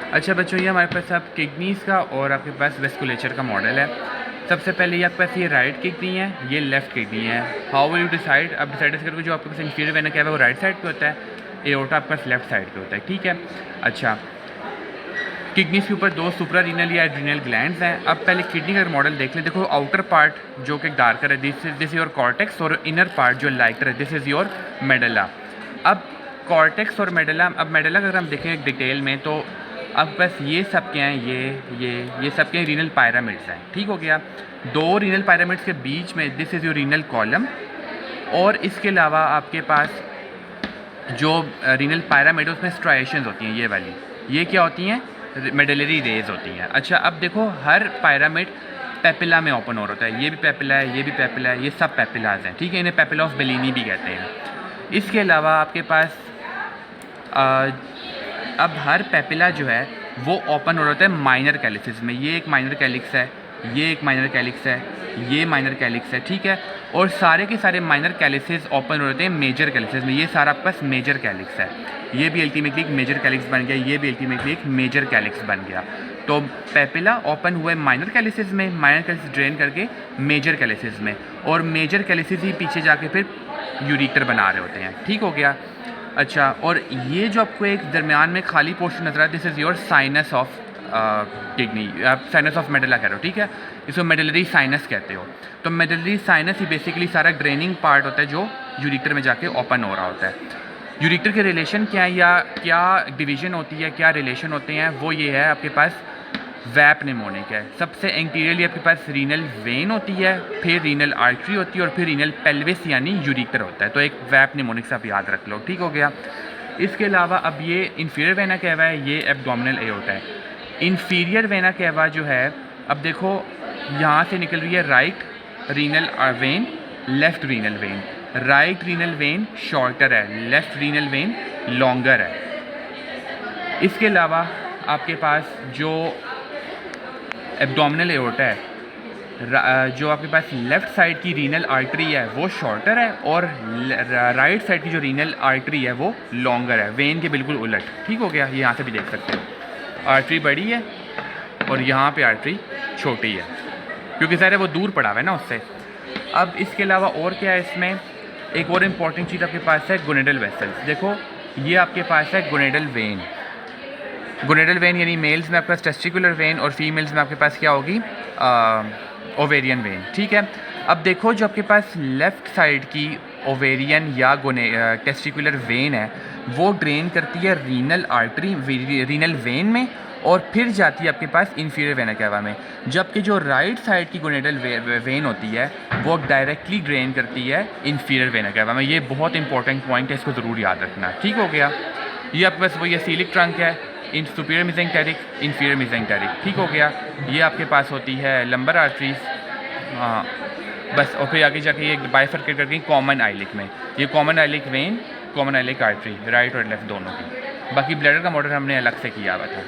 अच्छा बच्चों, ये हमारे पास अब किडनीज़ का और आपके पास वेस्कुलेचर का मॉडल है। सबसे पहले ये आपके पास ये राइट किडनी है, ये लेफ़्ट किडनी है। How will you decide? आप डिसाइड करोगे जो आपके पास इंफीरियर वेना कैवा है वो राइट साइड पे होता है, एओर्टा आपके पास लेफ्ट साइड पे होता है, ठीक है। अच्छा, किडनीज़ के ऊपर दो सुप्रा रीनल या एड्रीनल ग्लैंड्स हैं। अब पहले किडनी का मॉडल देख लें। देखो, आउटर पार्ट जो कि डार्कर है, दिस योर कॉर्टेक्स, और इनर पार्ट जो लाइटर है, दिस इज़ योर मेडुला। अब कॉर्टेक्स और मेडुला, अब मेडुला का अगर हम देखें डिटेल में तो अब बस ये सब क्या हैं, ये सब क्या हैं, रीनल पायरामिड्स हैं, ठीक हो गया। दो रीनल पायरामिड्स के बीच में this is your renal column, और इसके अलावा आपके पास जो रीनल पायरामिड है उसमें स्ट्राइएशंस होती हैं, ये वाली, ये क्या होती हैं, मेडुलरी रेज होती हैं। अच्छा, अब देखो हर पायरामिड पेपिला में ओपन हो रहा है, ये भी पेपिला है, ये भी पेपिला है, ये सब पेपिलाज हैं, ठीक है। इन्हें पेपिला ऑफ बेलिनी भी कहते हैं। इसके अलावा आपके पास अब हर पेपिला जो है वो ओपन हो रहा है माइनर कैलिक्स में। ये एक माइनर कैलिक्स है, ये एक माइनर कैलिक्स है, ये माइनर कैलिक्स है, ठीक है। और सारे के सारे माइनर कैलिक्सेस ओपन हो रहे हैं मेजर कैलिक्सेस में। ये सारा आपके पास मेजर कैलिक्स है, ये भी अल्टीमेटली एक मेजर कैलिक्स बन गया, ये भी अल्टीमेटली एक मेजर कैलिक्स बन गया। तो पेपिला ओपन हुए माइनर कैलिक्सेस में, माइनर कैलिक्स ड्रेन करके मेजर कैलिक्सेस में, और मेजर कैलिक्सेस ही पीछे जाके फिर यूरिटर बना रहे होते हैं, ठीक हो गया। अच्छा, और ये जो आपको एक दरमियान में खाली पोर्शन नजर आ रहा है, this is your sinus of kidney, आप साइनस ऑफ मेडुला कह रहे हो, ठीक है। इसको मेडुलरी साइनस कहते हो। तो मेडुलरी साइनस ही बेसिकली सारा ड्रेनिंग पार्ट होता है जो यूरिटर में जाके ओपन हो रहा होता है। यूरिटर के रिलेशन क्या है या क्या डिवीजन होती है, क्या रिलेशन होते हैं, वो ये है आपके पास वैप निमोनिक है। सबसे एंटीरियरली आपके पास रीनल वेन होती है, फिर रीनल आर्टरी होती है, और फिर रीनल पेल्विस यानी यूरिटर होता है। तो एक वैप निमोनिक से आप याद रख लो, ठीक हो गया। इसके अलावा अब ये इन्फीरियर वेना कैवा है, ये एब्डोमिनल एओर्टा है। इन्फीरियर वेना कैवा जो है, अब देखो यहाँ से निकल रही है right renal vein, left renal vein. Right renal vein shorter है, लेफ्ट रीनल वेन लॉन्गर है। इसके अलावा आपके पास जो एब्डोमिनल एओर्टा है, जो आपके पास लेफ़्ट साइड की रीनल आर्टरी है वो शॉर्टर है, और राइट साइड की जो रीनल आर्टरी है वो लॉन्गर है, वेन के बिल्कुल उलट, ठीक हो गया। ये यहाँ से भी देख सकते हो, आर्टरी बड़ी है और यहाँ पे आर्टरी छोटी है, क्योंकि ज़ाहिर है वो दूर पड़ा हुआ है ना उससे। अब इसके अलावा और क्या है, इसमें एक और इम्पॉर्टेंट चीज़ आपके पास है गोनेडल वेसल्स। देखो, ये आपके पास है गोनेडल वेन। गोनेडल वेन यानी मेल्स में आपके पास टेस्टिकुलर वेन, और फीमेल्स में आपके पास क्या होगी, ओवेरियन वेन, ठीक है। अब देखो, जो आपके पास लेफ़्ट साइड की ओवेरियन या टेस्टिकुलर वेन है वो ड्रेन करती है रीनल आर्टरी, रीनल वेन में, और फिर जाती है आपके पास इन्फीरियर वेना कैवा में। जबकि जो राइट साइड की गोनेडल वेन होती है वो डायरेक्टली ड्रेन करती है इन्फीरियर वेना कैवा में। ये बहुत इंपॉर्टेंट पॉइंट है, इसको ज़रूर याद रखना, ठीक हो गया। ये आपके पास वही सीलिक ट्रंक है, इन सुपीरियर मेसेंटेरिक, इन्फीरियर मेसेंटेरिक, ठीक हो गया। ये आपके पास होती है लंबर आर्टरीज, हाँ बस, और फिर आगे जाके ये बाइफरकेट करके कॉमन आइलिक में, ये common iliac when, common iliac artery, right और लेफ्ट दोनों की। बाकी ब्लैडर का मॉडल हमने अलग से किया हुआ था।